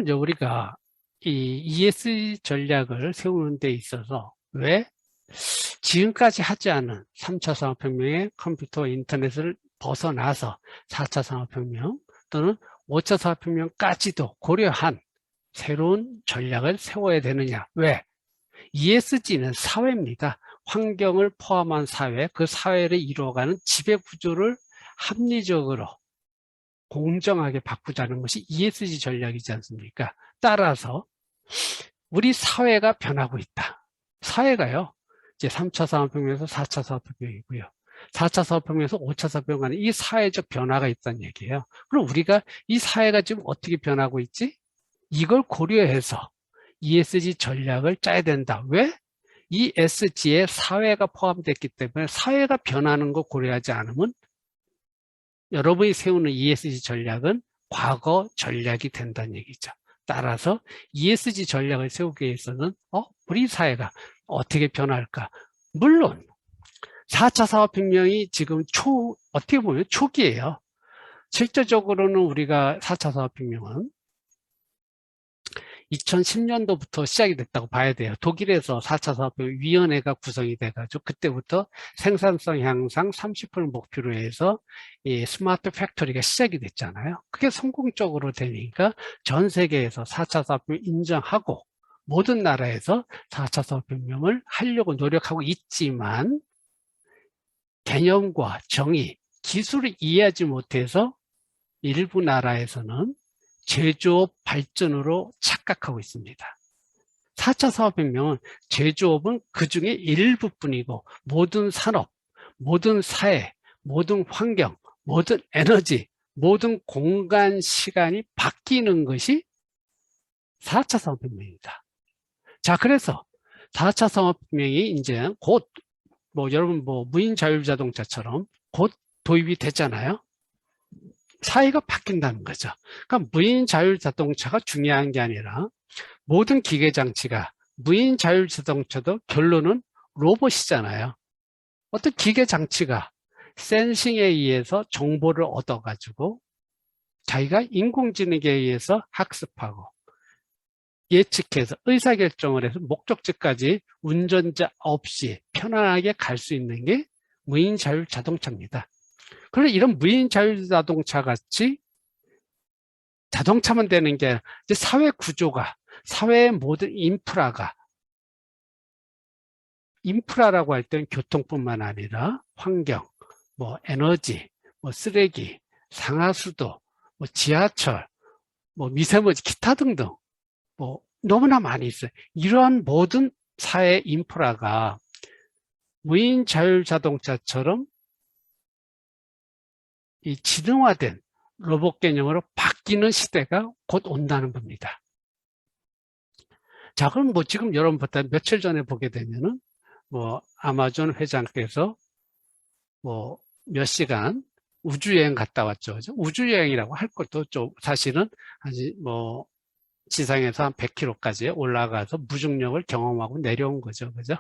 이제 우리가 이 ESG 전략을 세우는 데 있어서 왜 지금까지 하지 않은 3차 산업혁명의 컴퓨터 인터넷을 벗어나서 4차 산업혁명 또는 5차 산업혁명까지도 고려한 새로운 전략을 세워야 되느냐? 왜? ESG는 사회입니다. 환경을 포함한 사회, 그 사회를 이루어가는 지배구조를 합리적으로 공정하게 바꾸자는 것이 ESG 전략이지 않습니까? 따라서 우리 사회가 변하고 있다. 사회가요, 이제 3차 산업혁명에서 4차 산업혁명이고요. 4차 산업혁명에서 5차 산업혁명은 이 사회적 변화가 있다는 얘기예요. 그럼 우리가 이 사회가 지금 어떻게 변하고 있지? 이걸 고려해서 ESG 전략을 짜야 된다. 왜? ESG에 사회가 포함됐기 때문에 사회가 변하는 거 고려하지 않으면 여러분이 세우는 ESG 전략은 과거 전략이 된다는 얘기죠. 따라서 ESG 전략을 세우기 위해서는 우리 사회가 어떻게 변할까? 물론 4차 산업혁명이 지금 어떻게 보면 초기예요. 실제적으로는 우리가 4차 산업혁명은 2010년도부터 시작이 됐다고 봐야 돼요. 독일에서 4차 산업혁명위원회가 구성이 돼가지고 그때부터 생산성 향상 30% 목표로 해서 이 스마트 팩토리가 시작이 됐잖아요. 그게 성공적으로 되니까 전 세계에서 4차 산업혁명 인정하고 모든 나라에서 4차 산업혁명을 하려고 노력하고 있지만 개념과 정의, 기술을 이해하지 못해서 일부 나라에서는 제조업 발전으로 착각하고 있습니다. 4차 산업혁명은 제조업은 그 중에 일부뿐이고 모든 산업, 모든 사회, 모든 환경, 모든 에너지, 모든 공간, 시간이 바뀌는 것이 4차 산업혁명입니다. 자, 그래서 4차 산업혁명이 이제 곧 여러분 무인 자율자동차처럼 곧 도입이 됐잖아요. 사회가 바뀐다는 거죠. 그러니까 무인 자율자동차가 중요한 게 아니라 모든 기계장치가 무인 자율자동차도 결론은 로봇이잖아요. 어떤 기계장치가 센싱에 의해서 정보를 얻어가지고 자기가 인공지능에 의해서 학습하고 예측해서 의사결정을 해서 목적지까지 운전자 없이 편안하게 갈 수 있는 게 무인 자율자동차입니다. 그런데 이런 무인 자율자동차 같이 자동차만 되는 게 이제 사회 구조가, 사회의 모든 인프라라고 할 때는 교통뿐만 아니라 환경, 에너지, 쓰레기, 상하수도, 지하철, 미세먼지, 기타 등등 너무나 많이 있어요. 이러한 모든 사회 인프라가 무인 자율자동차처럼 이 지능화된 로봇 개념으로 바뀌는 시대가 곧 온다는 겁니다. 자, 그럼 지금 여러분부터 며칠 전에 보게 되면은 아마존 회장께서 몇 시간 우주여행 갔다 왔죠. 그죠? 우주여행이라고 할 것도 좀 사실은 아직 지상에서 한 100km까지 올라가서 무중력을 경험하고 내려온 거죠. 그죠?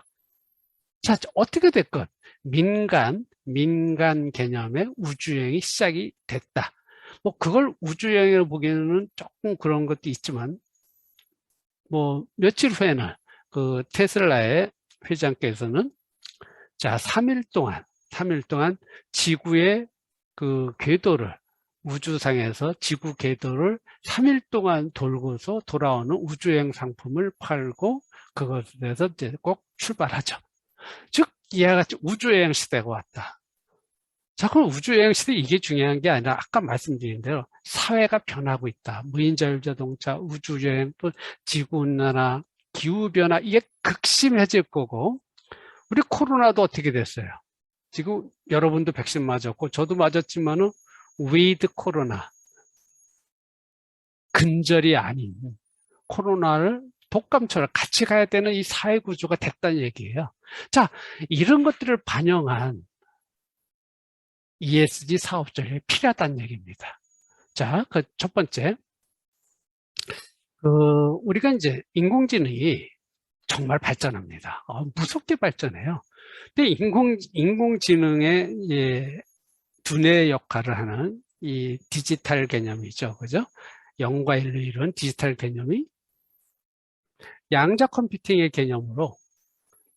자, 어떻게 됐건 민간 개념의 우주여행이 시작이 됐다. 그걸 우주여행으로 보기에는 조금 그런 것도 있지만 며칠 후에는 그 테슬라의 회장께서는 자, 3일 동안 지구의 그 궤도를 우주상에서 지구 궤도를 3일 동안 돌고서 돌아오는 우주여행 상품을 팔고 그것에서 이제 꼭 출발하죠. 즉 이와 같이 우주여행 시대가 왔다. 자, 그럼 우주여행 시대 이게 중요한 게 아니라 아까 말씀드린 대로 사회가 변하고 있다. 무인자율자동차, 우주여행, 또 지구온난화, 기후변화 이게 극심해질 거고 우리 코로나도 어떻게 됐어요? 지금 여러분도 백신 맞았고 저도 맞았지만은 위드 코로나 근절이 아닌 코로나를 독감처럼 같이 가야 되는 이 사회 구조가 됐다는 얘기예요. 자, 이런 것들을 반영한 ESG 사업 전략이 필요하다는 얘기입니다. 자, 그 첫 번째, 우리가 이제 인공지능이 정말 발전합니다. 무섭게 발전해요. 근데 인공지능의 두뇌 역할을 하는 이 디지털 개념이죠. 그죠? 0과 1로 이룬 디지털 개념이 양자 컴퓨팅의 개념으로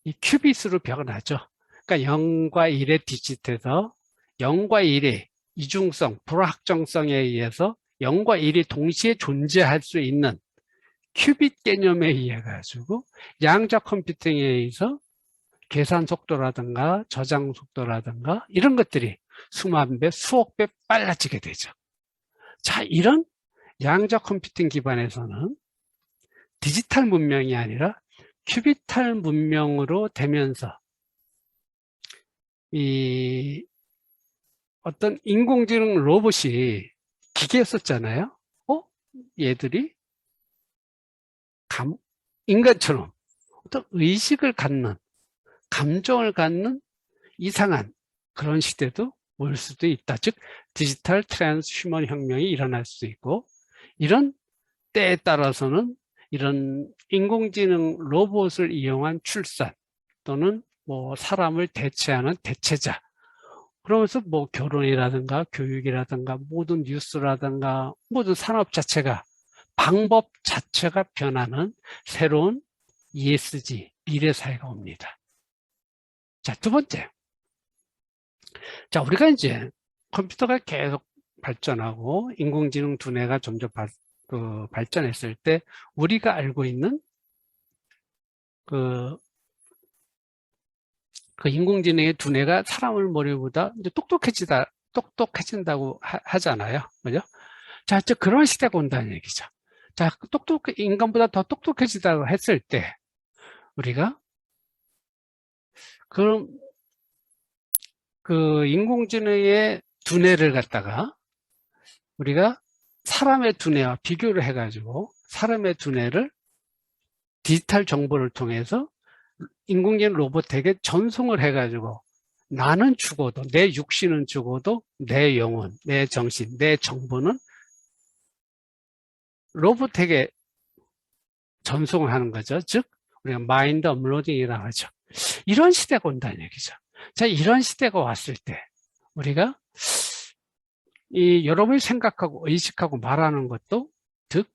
이 큐빗으로 변하죠. 그러니까 0과 1의 디짓에서 0과 1의 이중성, 불확정성에 의해서 0과 1이 동시에 존재할 수 있는 큐빗 개념에 의해 가지고 양자 컴퓨팅에 의해서 계산 속도라든가 저장 속도라든가 이런 것들이 수만 배, 수억 배 빨라지게 되죠. 자, 이런 양자 컴퓨팅 기반에서는 디지털 문명이 아니라 큐비탈 문명으로 되면서 이 어떤 인공지능 로봇이 기계였었잖아요. 얘들이 인간처럼 어떤 의식을 갖는, 감정을 갖는 이상한 그런 시대도 올 수도 있다. 즉 디지털 트랜스휴먼 혁명이 일어날 수 있고, 이런 때에 따라서는 이런 인공지능 로봇을 이용한 출산 또는 뭐 사람을 대체하는 대체자, 그러면서 뭐 결혼이라든가 교육이라든가 모든 뉴스라든가 모든 산업 자체가, 방법 자체가 변하는 새로운 ESG 미래 사회가 옵니다. 자, 두 번째. 자, 우리가 이제 컴퓨터가 계속 발전하고 인공지능 두뇌가 점점 발전했을 때 우리가 알고 있는 그 인공지능의 두뇌가 사람의 머리보다 이제 똑똑해진다고 하잖아요. 그죠? 자, 이제 그런 시대가 온다는 얘기죠. 자, 인간보다 더 똑똑해지다고 했을 때, 우리가, 그럼, 그 인공지능의 두뇌를 갖다가 우리가 사람의 두뇌와 비교를 해가지고 사람의 두뇌를 디지털 정보를 통해서 인공지능 로봇에게 전송을 해가지고 나는 죽어도, 내 육신은 죽어도 내 영혼, 내 정신, 내 정보는 로봇에게 전송을 하는 거죠. 즉 우리가 마인드 업로딩이라고 하죠. 이런 시대가 온다는 얘기죠. 자, 이런 시대가 왔을 때 우리가 여러분이 생각하고 의식하고 말하는 것도 즉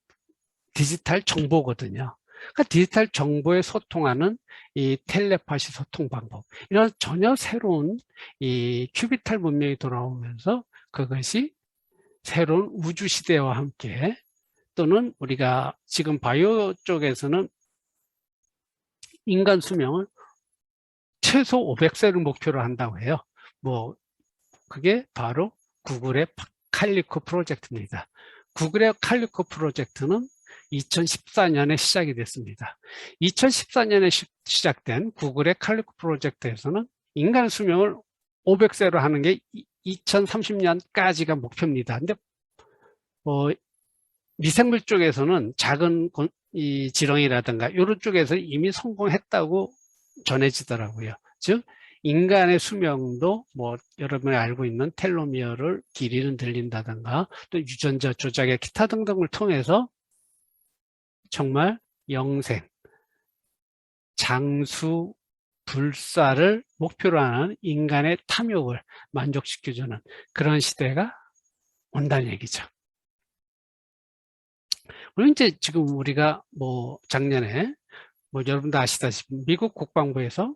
디지털 정보거든요. 그러니까 디지털 정보에 소통하는 이 텔레파시 소통 방법, 이런 전혀 새로운 이 큐비탈 문명이 돌아오면서 그것이 새로운 우주 시대와 함께, 또는 우리가 지금 바이오 쪽에서는 인간 수명을 최소 500세를 목표로 한다고 해요. 뭐 그게 바로 구글의 칼리코 프로젝트입니다. 구글의 칼리코 프로젝트는 2014년에 시작이 됐습니다. 2014년에 시작된 구글의 칼리코 프로젝트에서는 인간 수명을 500세로 하는 게 2030년까지가 목표입니다. 근데 미생물 쪽에서는 작은 이 지렁이라든가 이런 쪽에서 이미 성공했다고 전해지더라고요. 즉 인간의 수명도 뭐 여러분이 알고 있는 텔로미어를 길이는 늘린다든가 또 유전자 조작의 기타 등등을 통해서 정말 영생, 장수, 불사를 목표로 하는 인간의 탐욕을 만족시켜주는 그런 시대가 온다는 얘기죠. 물론 이제 지금 우리가 뭐 작년에 여러분도 아시다시피 미국 국방부에서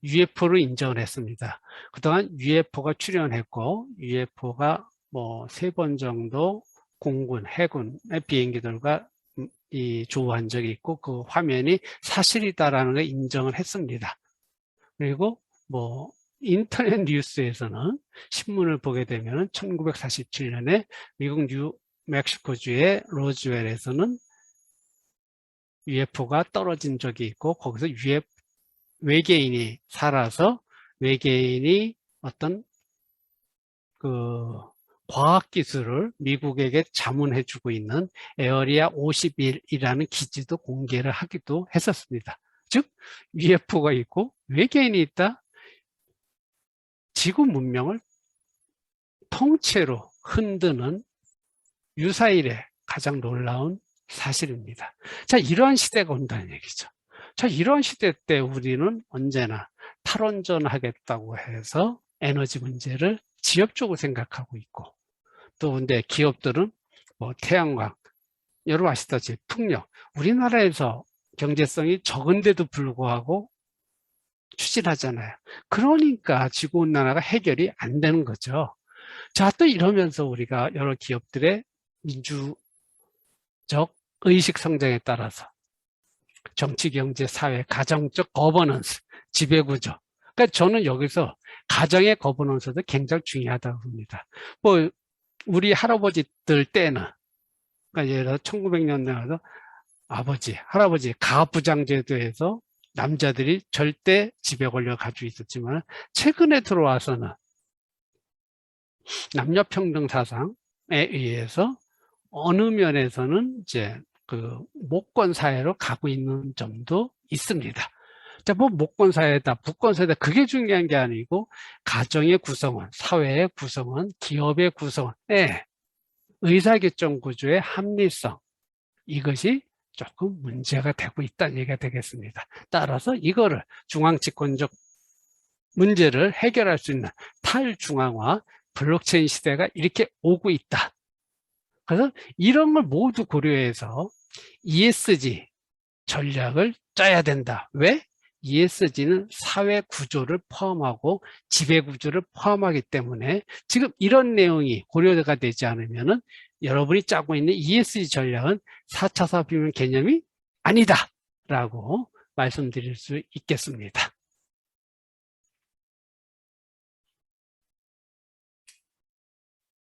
UFO를 인정을 했습니다. 그동안 UFO가 출현했고 UFO가 뭐 3번 정도 공군, 해군의 비행기들과 조우한 적이 있고 그 화면이 사실이다라는 걸 인정을 했습니다. 그리고 뭐 인터넷 뉴스에서는 신문을 보게 되면 1947년에 미국 뉴멕시코주의 로즈웰에서는 UFO가 떨어진 적이 있고 거기서 외계인이 살아서 외계인이 어떤 그 과학기술을 미국에게 자문해주고 있는 에어리아 51이라는 기지도 공개를 하기도 했었습니다. 즉 UFO가 있고 외계인이 있다. 지구 문명을 통째로 흔드는 유사일의 가장 놀라운 사실입니다. 자, 이러한 시대가 온다는 얘기죠. 자, 이런 시대 때 우리는 언제나 탈원전하겠다고 해서 에너지 문제를 지역적으로 생각하고 있고, 또 근데 기업들은 뭐 태양광, 여러분 아시다시피 풍력. 우리나라에서 경제성이 적은데도 불구하고 추진하잖아요. 그러니까 지구온난화가 해결이 안 되는 거죠. 자, 또 이러면서 우리가 여러 기업들의 민주적 의식 성장에 따라서 정치, 경제, 사회, 가정적 거버넌스, 지배구조. 그러니까 저는 여기서 가정의 거버넌스도 굉장히 중요하다고 봅니다. 뭐 우리 할아버지들 때는, 그러니까 예를 들어 1900년대에서 아버지, 할아버지 가부장제도에서 남자들이 절대 지배 권력을 가지고 있었지만 최근에 들어와서는 남녀평등 사상에 의해서 어느 면에서는 이제 그 모권 사회로 가고 있는 점도 있습니다. 자, 뭐 모권 사회다, 부권 사회다, 그게 중요한 게 아니고 가정의 구성원, 사회의 구성원, 기업의 구성원, 의사결정 구조의 합리성, 이것이 조금 문제가 되고 있다는 얘기가 되겠습니다. 따라서 이거를 중앙집권적 문제를 해결할 수 있는 탈중앙화 블록체인 시대가 이렇게 오고 있다. 그래서 이런 걸 모두 고려해서 ESG 전략을 짜야 된다. 왜? ESG는 사회 구조를 포함하고 지배 구조를 포함하기 때문에 지금 이런 내용이 고려가 되지 않으면은 여러분이 짜고 있는 ESG 전략은 4차 산업혁명 개념이 아니다 라고 말씀드릴 수 있겠습니다.